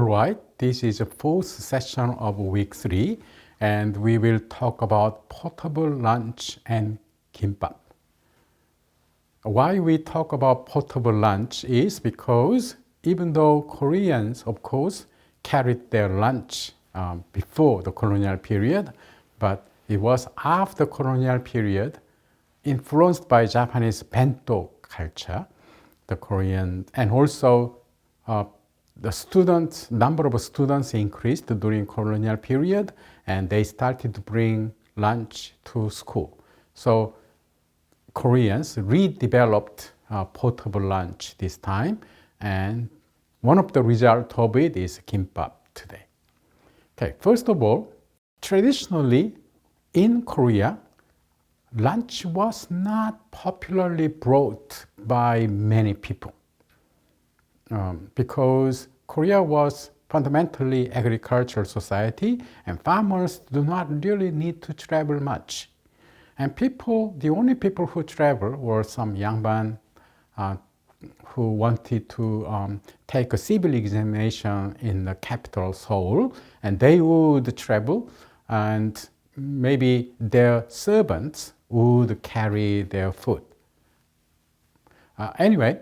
Alright, this is the fourth session of week 3 and we will talk about portable lunch and gimbap. Why we talk about portable lunch is because even though Koreans, of course, carried their lunch before the colonial period, but it was after colonial period, influenced by Japanese bento culture, the Korean, and also the number of students increased during colonial period, and they started to bring lunch to school. So Koreans redeveloped portable lunch this time, and one of the results of it is gimbap today. Okay, first of all, traditionally in Korea, lunch was not popularly brought by many people because Korea was fundamentally agricultural society and farmers do not really need to travel much. And the only people who travel were some yangban who wanted to take a civil examination in the capital Seoul, and they would travel and maybe their servants would carry their food. Anyway,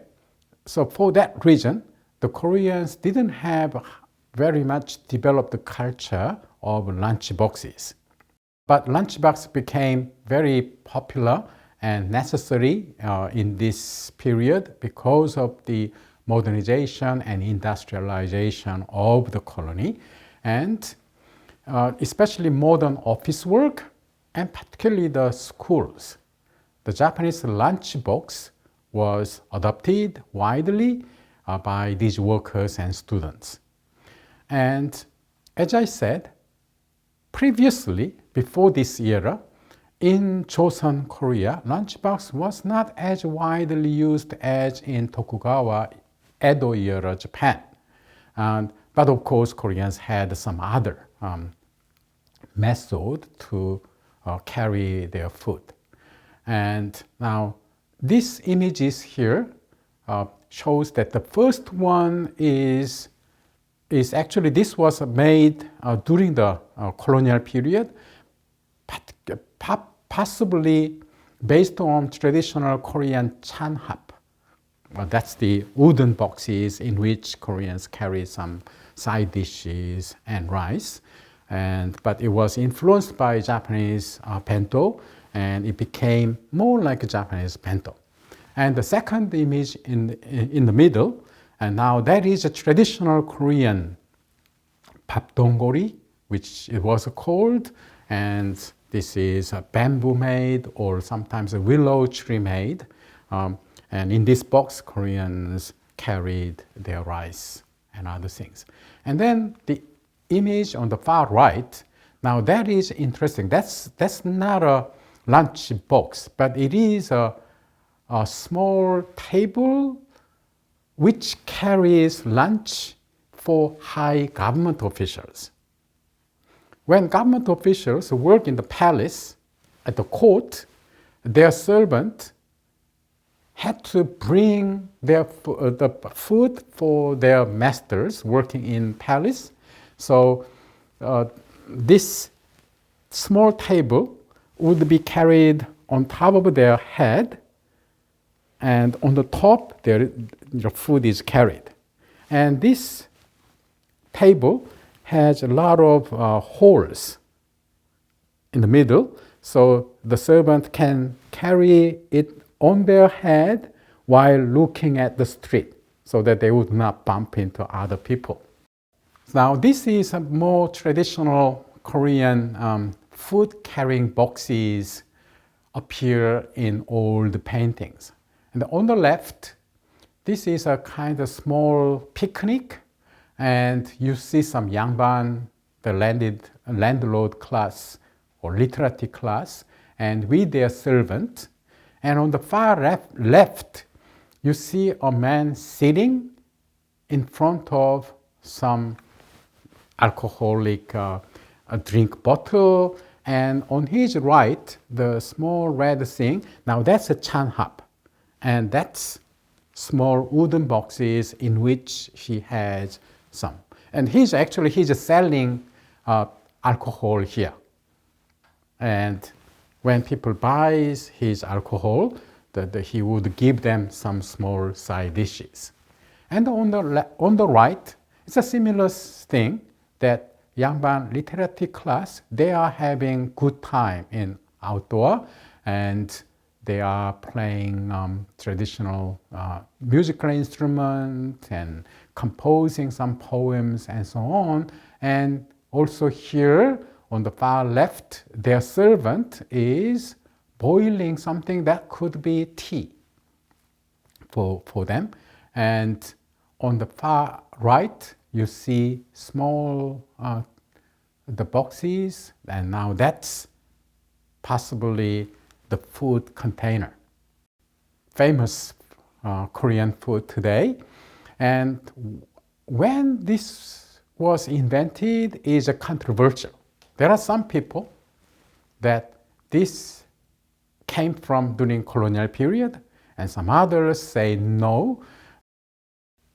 so for that reason, the Koreans didn't have very much developed the culture of lunch boxes. But lunchbox became very popular and necessary in this period because of the modernization and industrialization of the colony, and especially modern office work and particularly the schools. The Japanese lunchbox was adopted widely by these workers and students. And as I said, previously, before this era, in Joseon, Korea, lunchbox was not as widely used as in Tokugawa Edo era Japan. But of course, Koreans had some other method to carry their food. And now, this images here shows that the first one is actually, this was made during the colonial period, possibly based on traditional Korean chanhap. That's the wooden boxes in which Koreans carry some side dishes and rice. But it was influenced by Japanese bento, and it became more like a Japanese bento. And the second image in the middle, and now that is a traditional Korean papdonggori, which it was called, and this is a bamboo made or sometimes a willow tree made. And in this box, Koreans carried their rice and other things. And then the image on the far right, now that is interesting. That's not a lunch box, but it is a small table which carries lunch for high government officials. When government officials work in the palace, at the court, their servant had to bring the food for their masters working in palace. So this small table would be carried on top of their head, and on the top, the food is carried. And this table has a lot of holes in the middle, so the servant can carry it on their head while looking at the street, so that they would not bump into other people. Now, this is a more traditional Korean food carrying boxes appear in old paintings. And on the left, this is a kind of small picnic, and you see some yangban, the landlord class or literati class, and with their servant. And on the far left, you see a man sitting in front of some alcoholic drink bottle, and on his right, the small red thing, now that's a chanhap, and that's small wooden boxes in which he has some. And he's selling alcohol here. And when people buys his alcohol, he would give them some small side dishes. And on the right, it's a similar thing that Yangban literary class, they are having good time in outdoor, and they are playing traditional musical instruments and composing some poems and so on. And also here on the far left, their servant is boiling something that could be tea for them. And on the far right, you see small the boxes, and now that's possibly the food container. Famous Korean food today. And when this was invented is controversial. There are some people that this came from during colonial period, and some others say no,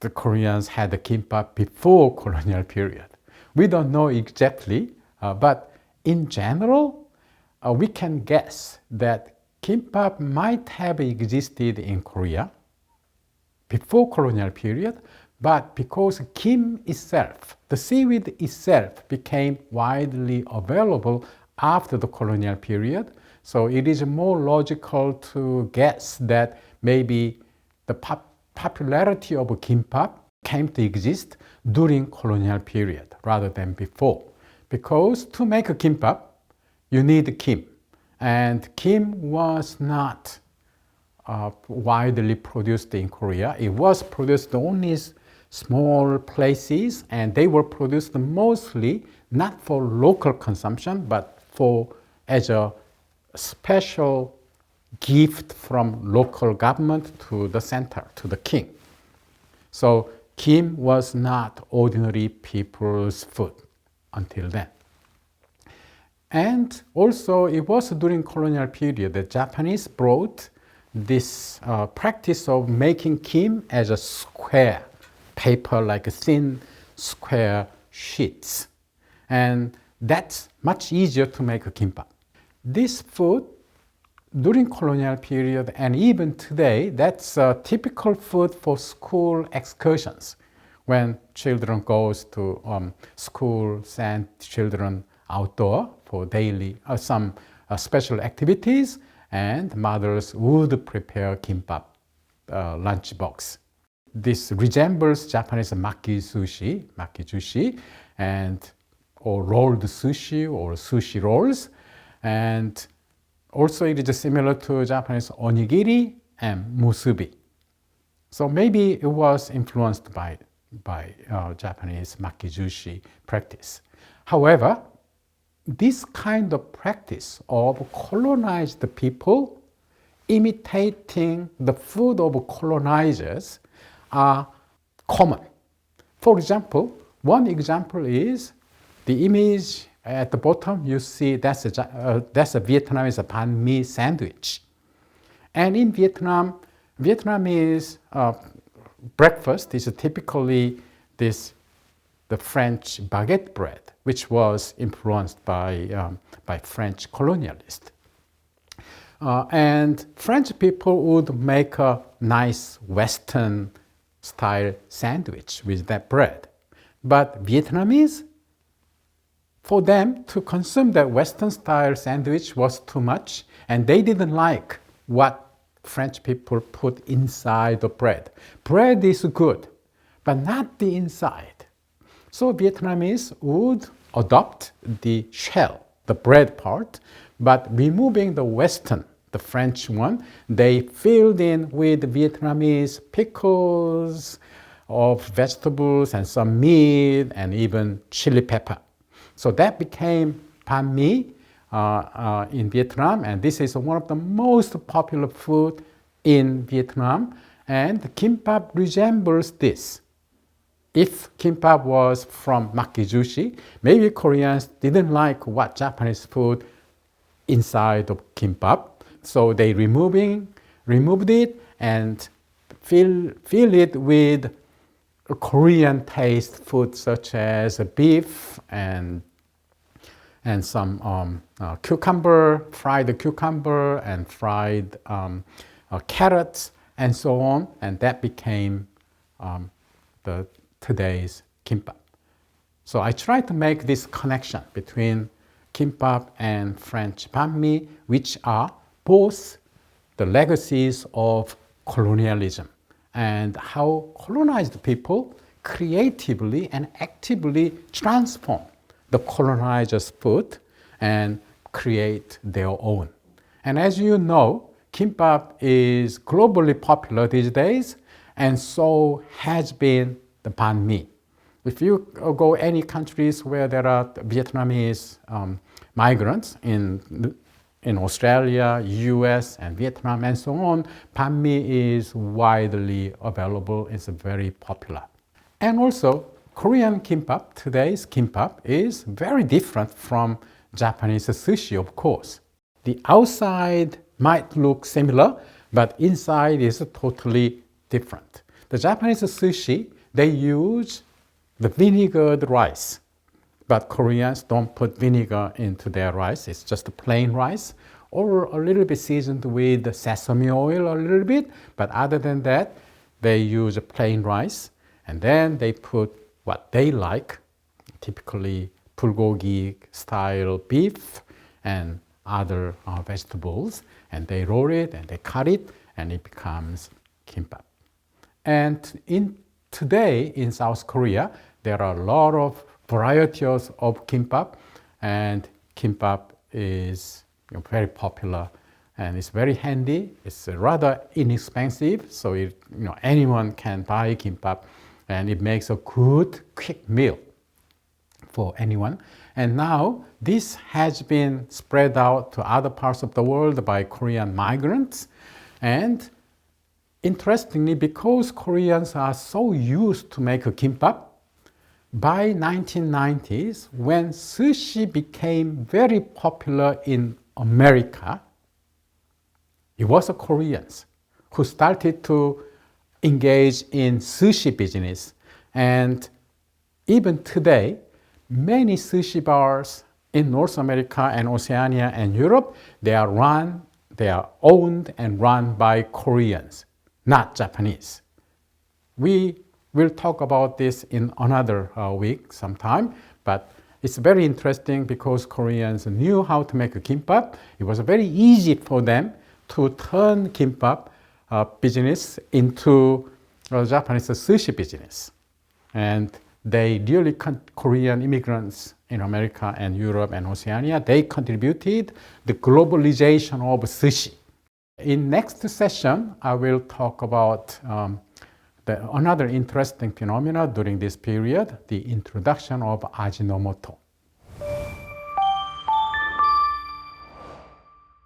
the Koreans had the gimbap before colonial period. We don't know exactly, but in general, we can guess that gimbap might have existed in Korea before colonial period, but because kim itself, the seaweed itself, became widely available after the colonial period, so it is more logical to guess that maybe the popularity of gimbap came to exist during colonial period rather than before. Because to make a gimbap, you need kim, and kim was not widely produced in Korea. It was produced only small places, and they were produced mostly not for local consumption, but as a special gift from local government to the center, to the king. So kim was not ordinary people's food until then. And also it was during colonial period that Japanese brought this practice of making kim as a square paper, like a thin square sheets. And that's much easier to make a gimbap. This food during colonial period and even today, that's a typical food for school excursions. When children goes to school, send children outdoor for daily some special activities, and mothers would prepare gimbap lunch box. This resembles Japanese makijushi, and or rolled sushi or sushi rolls, and also it is similar to Japanese onigiri and musubi. So maybe it was influenced by Japanese makijushi practice. However, this kind of practice of colonized people imitating the food of colonizers are common. For example, one example is the image at the bottom. You see that's a Vietnamese banh mi sandwich. And in Vietnam, Vietnamese breakfast is typically the French baguette bread, which was influenced by French colonialists. And French people would make a nice Western style sandwich with that bread. But Vietnamese, for them to consume that Western style sandwich was too much, and they didn't like what French people put inside the bread. Bread is good, but not the inside. So Vietnamese would adopt the shell, the bread part, but removing the Western, the French one, they filled in with Vietnamese pickles of vegetables and some meat and even chili pepper. So that became banh mi in Vietnam, and this is one of the most popular food in Vietnam, and gimbap resembles this. If gimbap was from makijushi, maybe Koreans didn't like what Japanese food inside of gimbap, so they removed it and fill it with Korean taste food such as beef and some cucumber, fried cucumber and fried carrots and so on, and that became the today's kimbap. So I try to make this connection between kimbap and French banh mi, which are both the legacies of colonialism and how colonized people creatively and actively transform the colonizers' food and create their own. And as you know, kimbap is globally popular these days, and so has been the banh mi. If you go any countries where there are Vietnamese migrants in Australia, US, and Vietnam, and so on, banh mi is widely available. It's very popular. And also, Korean kimbap, today's kimbap, is very different from Japanese sushi, of course. The outside might look similar, but inside is totally different. The Japanese sushi, they use the vinegared rice, but Koreans don't put vinegar into their rice. It's just plain rice, or a little bit seasoned with sesame oil a little bit, but other than that, they use plain rice, and then they put what they like, typically bulgogi style beef and other vegetables, and they roll it and they cut it, and it becomes kimbap. And today in South Korea, there are a lot of varieties of kimbap, and kimbap is very popular, and it's very handy. It's rather inexpensive, so anyone can buy kimbap, and it makes a good, quick meal for anyone. And now this has been spread out to other parts of the world by Korean migrants. And interestingly, because Koreans are so used to make a kimbap, by 1990s, when sushi became very popular in America, it was the Koreans who started to engage in sushi business. And even today, many sushi bars in North America and Oceania and Europe, they are owned and run by Koreans, not Japanese. We will talk about this in another week sometime, but it's very interesting because Koreans knew how to make a kimbap. It was very easy for them to turn kimbap business into Japanese sushi business. And they really, Korean immigrants in America and Europe and Oceania, they contributed the globalization of sushi. In next session, I will talk about another interesting phenomena during this period, the introduction of Ajinomoto.